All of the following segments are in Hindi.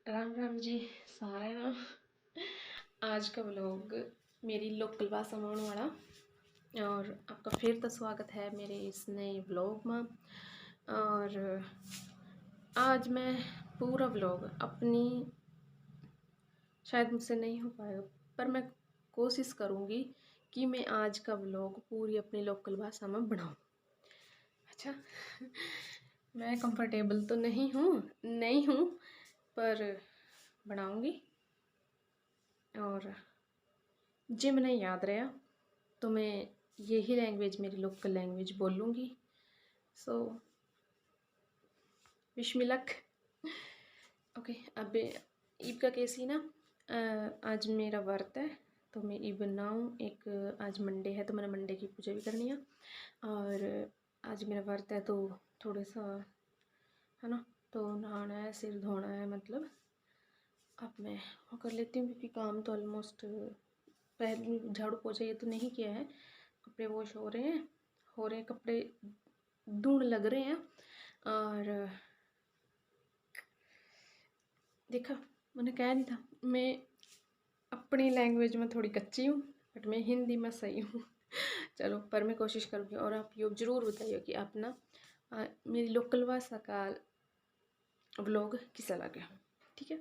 राम राम जी सारे ना। आज का व्लॉग मेरी लोकल भाषा में होने वाला और आपका फिर तो स्वागत है मेरे इस नए व्लॉग में। और आज मैं पूरा व्लॉग अपनी शायद मुझसे नहीं हो पाएगा, पर मैं कोशिश करूँगी कि मैं आज का व्लॉग पूरी अपनी लोकल भाषा में बनाऊँ। अच्छा मैं कंफर्टेबल तो नहीं हूँ पर बनाऊँगी। और जे मैंने याद रहा तो मैं यही लैंग्वेज मेरी लोकल लैंग्वेज बोलूँगी। So wish me luck. Okay, अब ईब का कैसी ना, आज मेरा व्रत है तो मैं ईब बनाऊँ। एक आज मंडे है तो मैंने मंडे की पूजा भी करनी है और आज मेरा व्रत है तो थोड़ा सा है ना, तो नहाना है, सिर धोना है, मतलब अब मैं वो कर लेती हूँ क्योंकि काम तो ऑलमोस्ट पहले झाड़ू पोछा ये तो नहीं किया है। कपड़े वॉश हो रहे हैं कपड़े धुन लग रहे हैं। और देखा, मैंने कहा नहीं था मैं अपनी लैंग्वेज में थोड़ी कच्ची हूँ, बट मैं हिंदी में सही हूँ। चलो, पर मैं कोशिश करूँगी। और आप ये ज़रूर बताइए कि आप ना मेरी लोकल भाषा का व्लॉग कैसा लगे, ठीक है।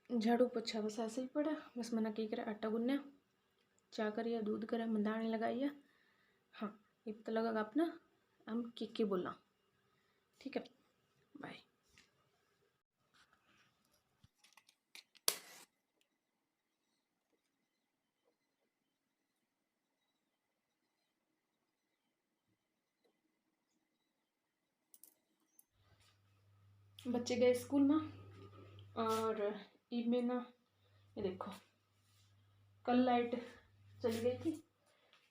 झाड़ू पोछा बस ऐसे ही पड़ा, बस मैंने क्या करा, आटा गुन्ना, चाय करिए, दूध करा, मंदानी लगाइए। हाँ, ये पता लगा अपना हम के बोलना, ठीक है। बाय। बच्चे गए स्कूल में और ईब में ना ये देखो, कल लाइट चली गई थी।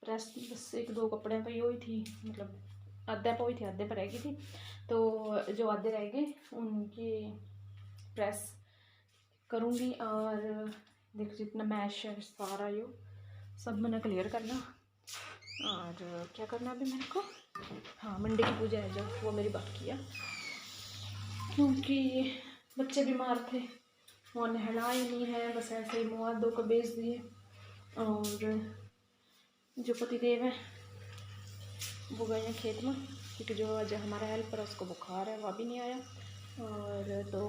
प्रेस बस एक दो कपड़े पे हुई थी, मतलब आधे पे हुई थी, आधे पर रह गई थी। तो जो आधे रह गए उनकी प्रेस करूँगी। और देखो जितना मैश है सारा यो सब मैंने क्लियर करना। और क्या करना अभी मेरे को, हाँ मंडे की पूजा है जो, वो मेरी बाकी है क्योंकि बच्चे बीमार थे, वो नहला ही नहीं है, बस ऐसे ही मुँह हाथ धो कर भेज दिए। और जो पतिदेव है वो गए हैं खेत में क्योंकि जो आज हमारा हेल्पर है उसको बुखार है, वह भी नहीं आया। और तो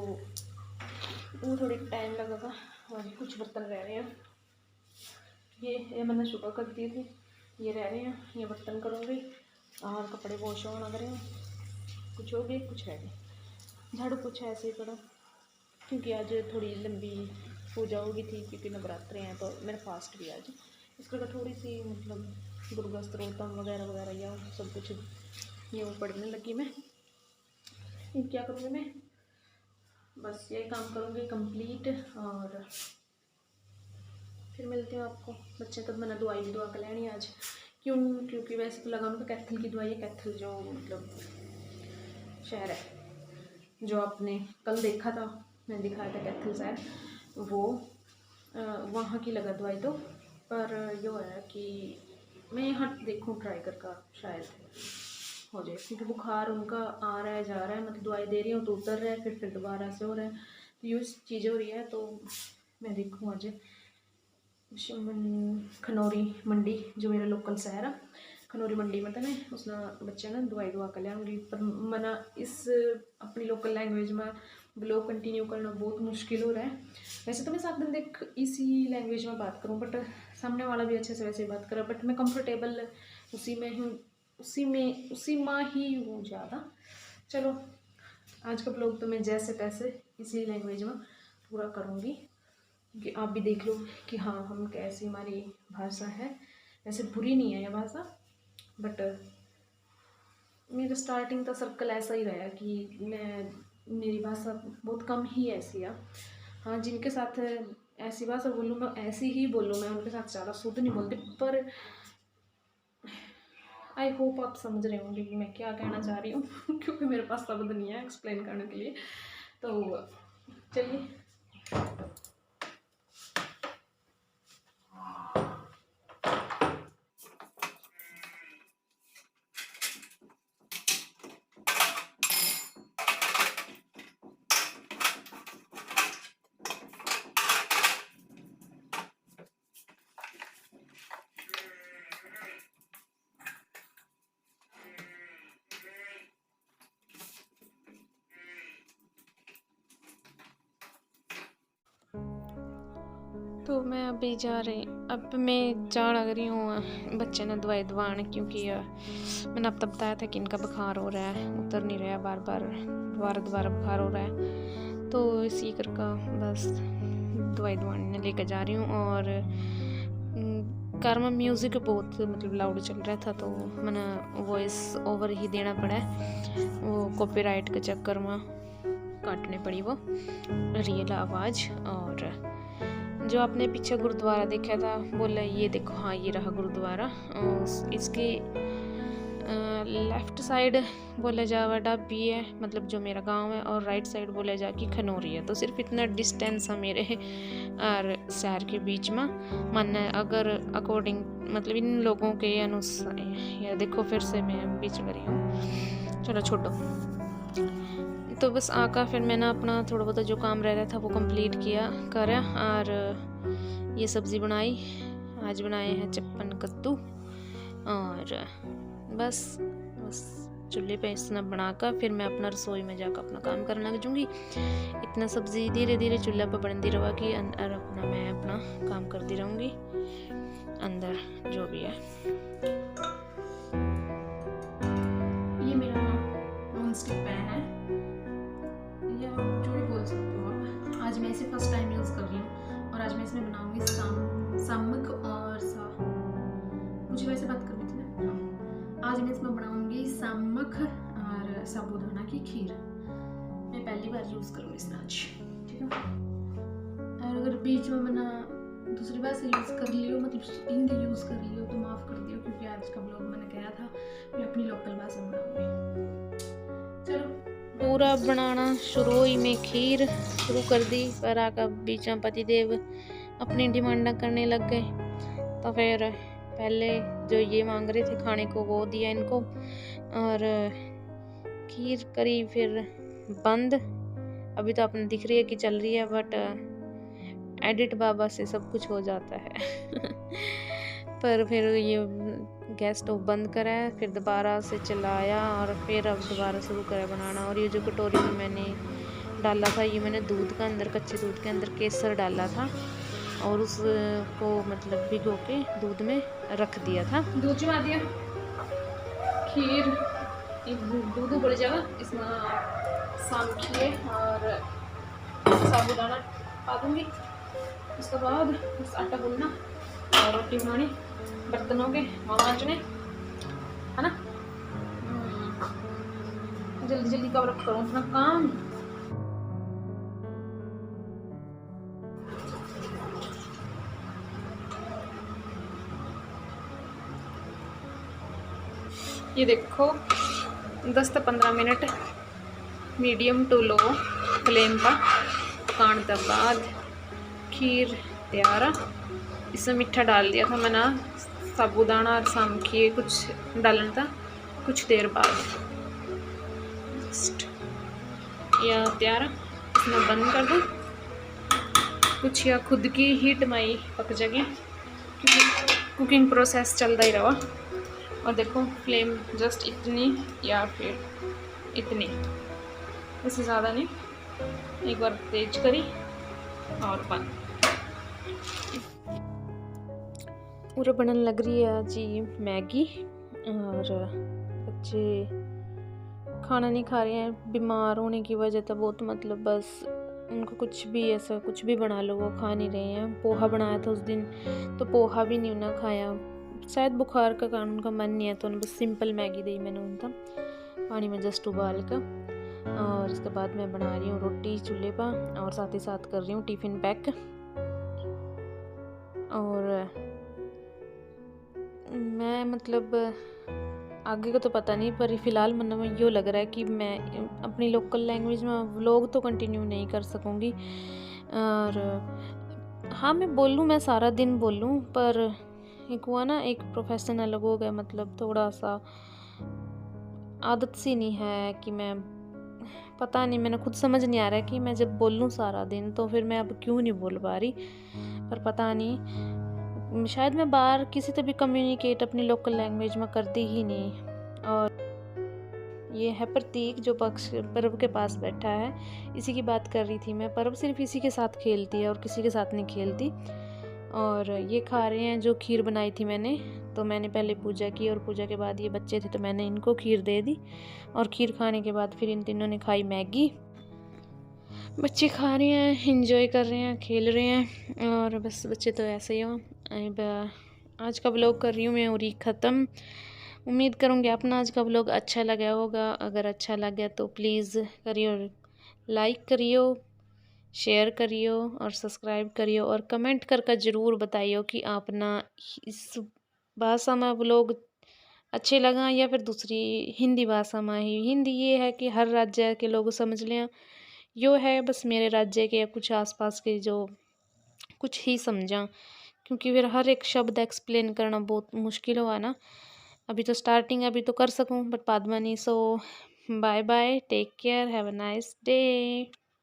वो थोड़ी टाइम लगेगा। और कुछ बर्तन रह रहे हैं, ये मैंने सुबह कर दिए थे, ये रह रहे हैं, ये बर्तन करूँगी। और कपड़े वॉश ऑन लग रहे हैं, कुछ हो गए कुछ रह गए। झाड़ू पोछा ऐसे ही करो क्योंकि आज थोड़ी लंबी पूजा होगी थी क्योंकि नवरात्रे हैं तो मेरा फास्ट भी आज, इस करके थोड़ी सी मतलब दुर्गा स्त्रोतम वगैरह वगैरह या सब कुछ ये वो पढ़ने लगी मैं। क्या करूँगी मैं, बस ये काम करूँगी कंप्लीट और फिर मिलती हूँ आपको। बच्चे तब मैंने दवाई भी दवा कर लेनी आज, क्योंकि वैसे तो लगा उनको कैथल की दवाई है। कैथल जो मतलब शहर है जो आपने कल देखा था, मैंने दिखाया था कैथल शहर, वो वहाँ की लगा दवाई तो। पर यो है कि मैं यहाँ देखूँ ट्राई करके शायद हो जाए क्योंकि बुखार उनका आ रहा है जा रहा है, मतलब दवाई दे रही हूँ तो उतर रहा है, फिर दोबारा से हो रहा है, तो ये चीज़ें हो रही है। तो मैं देखूँ आज खनौरी मंडी जो मेरा लोकल शहर है, खनौरी मंडी में तो मैं उसने बच्चे ना दवाई दुआ कर लियाँगी। पर मना इस अपनी लोकल लैंग्वेज में ब्लॉग कंटिन्यू करना बहुत मुश्किल हो रहा है। वैसे तो मैं सात दिन तक इसी लैंग्वेज में बात करूँ, बट सामने वाला भी अच्छे से वैसे ही बात करे, बट मैं कंफर्टेबल उसी में हूँ, उसी में ही हूँ ज़्यादा। चलो, आज का ब्लॉग तो मैं जैसे तैसे इसी लैंग्वेज में पूरा करूँगी कि आप भी देख लो कि हाँ हम कैसी हमारी भाषा है। वैसे बुरी नहीं है यह भाषा, बट मेरा स्टार्टिंग का सर्कल ऐसा ही रहा कि मेरी भाषा बहुत कम ही ऐसी है। हाँ, जिनके साथ ऐसी भाषा बोलूँ मैं ऐसी ही बोलूँ, मैं उनके साथ ज़्यादा शुद्ध नहीं बोलती। पर आई होप आप समझ रहे होंगे कि मैं क्या कहना चाह रही हूँ क्योंकि मेरे पास शब्द नहीं है एक्सप्लेन करने के लिए। तो चलिए, तो मैं अभी अब मैं जा लग रही हूँ बच्चे ने दवाई दवाने, क्योंकि मैंने अब तक बताया था कि इनका बुखार हो रहा है, उतर नहीं रहा, बार बार दोबारा बुखार हो रहा है। तो इसी करके बस दवाई दवाने लेकर जा रही हूँ। और कार में म्यूज़िक बहुत मतलब लाउड चल रहा था, तो मैंने वॉइस ओवर ही देना पड़ा, वो कॉपीराइट के चक्कर में काटने पड़ी वो रियल आवाज़। और जो आपने पीछे गुरुद्वारा देखा था, बोला ये देखो, हाँ ये रहा गुरुद्वारा। इसके लेफ़्ट साइड बोला जा वडा भी है, मतलब जो मेरा गांव है, और राइट साइड बोला जा कि खनौरी है। तो सिर्फ इतना डिस्टेंस है मेरे और शहर के बीच में। मन अगर अकॉर्डिंग मतलब इन लोगों के अनुसार, या देखो फिर से मैं बीच में रही हूँ, चलो छोड़ो। तो बस आकर फिर मैंने अपना थोड़ा बहुत जो काम रह रहा था वो कंप्लीट करा और ये सब्ज़ी बनाई। आज बनाए हैं चप्पन कद्दू, और बस चूल्हे पे इतना बनाकर फिर मैं अपना रसोई में जाकर अपना काम करने लग जूँगी। इतना सब्ज़ी धीरे धीरे चूल्हे पर बनती रहा कि अंदर मैं अपना काम करती रहूँगी, अंदर जो भी है। ये मेरा नॉन स्टिक पैन है, या जो भी बोल सकते हो आप। आज मैं इसे फर्स्ट टाइम यूज़ कर रही हूँ, और आज मैं इसमें बनाऊँगी सामक और मुझे वैसे बात करनी थी ना। आज मैं इसमें बनाऊँगी सामक और साबूदाना की खीर। मैं पहली बार यूज़ करूँगी इसमें आज, ठीक है। और अगर बीच में मैंने दूसरी बार से यूज़ कर लियो, मतलब हिंदी यूज़ कर लियो, तो माफ़ कर दियो, क्योंकि आज का ब्लॉग मैंने कहा था मैं अपनी लोकल भाषा में बनाऊँगी। चलो, पूरा बनाना शुरू हुई, मैं खीर शुरू कर दी, पर आकर बीच में पतिदेव अपनी डिमांड करने लग गए। तो फिर पहले जो ये मांग रहे थे खाने को वो दिया इनको, और खीर करी फिर बंद। अभी तो आपने दिख रही है कि चल रही है, बट एडिट बाबा से सब कुछ हो जाता है। पर फिर ये गैस स्टोव बंद करा है, फिर दोबारा से चलाया, और फिर अब दोबारा शुरू करा बनाना। और ये जो कटोरी में मैंने डाला था, ये मैंने दूध का अंदर, कच्चे दूध के अंदर केसर डाला था, और उसको मतलब भिगो के दूध में रख दिया था। दूध जमा दिया, खीर दूध उबल जाएगा, इसमें सामखिए और साबूदाना पा दूँगी। उसके बाद बस आटा गूंदना और रोटी बनानी, बर्तनों के मांजने, है ना। जल्दी जल्दी कवर करूँ अपना काम। ये देखो 10 से 15 minute medium to low flame पर पकाने के बाद खीर तैयार है। इसमें मीठा डाल दिया था मैंने, साबूदाना और सामखिए कुछ डालना था कुछ देर बाद। यह तैयार है, इसमें बंद कर दूँ कुछ, या खुद की हीट में पक जाएगी, क्योंकि कुकिंग प्रोसेस चलता ही रहा। और देखो फ्लेम जस्ट इतनी या फिर इतनी, इससे ज़्यादा नहीं। एक बार तेज करी और बंद। पूरा बनने लग रही है जी मैगी, और बच्चे खाना नहीं खा रहे हैं बीमार होने की वजह से बहुत, मतलब बस उनको कुछ भी ऐसा कुछ भी बना लो वो खा नहीं रहे हैं। पोहा बनाया था उस दिन, तो पोहा भी नहीं उन्हें खाया, शायद बुखार का कारण उनका मन नहीं है, तो उन्हें बस सिंपल मैगी दी मैंने उनका पानी में जस्ट उबाल कर। और इसके बाद मैं बना रही हूँ रोटी चूल्हे पर, और साथ ही साथ कर रही हूँ टिफ़िन पैक। और मैं मतलब आगे का तो पता नहीं, पर फ़िलहाल मन में यूँ लग रहा है कि मैं अपनी लोकल लैंग्वेज में व्लॉग तो कंटिन्यू नहीं कर सकूँगी। और हाँ, मैं बोलूँ, मैं सारा दिन बोलूँ, पर एक हुआ ना, एक प्रोफेशन अलग हो गया, मतलब थोड़ा सा आदत सी नहीं है कि मैं, पता नहीं, मैंने खुद समझ नहीं आ रहा है कि मैं जब बोलूँ सारा दिन तो फिर मैं अब क्यों नहीं बोल पा रही। पर पता नहीं, शायद मैं बाहर किसी से भी कम्युनिकेट अपनी लोकल लैंग्वेज में करती ही नहीं। और ये है प्रतीक जो पर्व के पास बैठा है, इसी की बात कर रही थी मैं। पर्व सिर्फ इसी के साथ खेलती है और किसी के साथ नहीं खेलती। और ये खा रहे हैं जो खीर बनाई थी मैंने। तो मैंने पहले पूजा की और पूजा के बाद ये बच्चे थे तो मैंने इनको खीर दे दी, और खीर खाने के बाद फिर इन तीनों ने खाई मैगी। बच्चे खा रहे हैं, एंजॉय कर रहे हैं, खेल रहे हैं, और बस बच्चे तो ऐसे ही हो। अब आज का व्लॉग कर रही हूँ मैं और ख़त्म। उम्मीद करूँगी अपना आज का व्लॉग अच्छा लगा होगा। अगर अच्छा लगा तो प्लीज़ करियो, लाइक करियो, शेयर करियो और सब्सक्राइब करियो, और कमेंट करके ज़रूर बताइयो कि आपना इस भाषा में व्लॉग अच्छे लगा या फिर दूसरी हिंदी भाषा में ही। हिंदी ये है कि हर राज्य के लोग समझ लें, यो है बस मेरे राज्य के या कुछ आसपास के जो कुछ ही समझा, क्योंकि फिर हर एक शब्द एक्सप्लेन करना बहुत मुश्किल हुआ ना। अभी तो स्टार्टिंग, अभी तो कर सकूं बट बाद में नहीं। So bye bye, take care, have a nice day.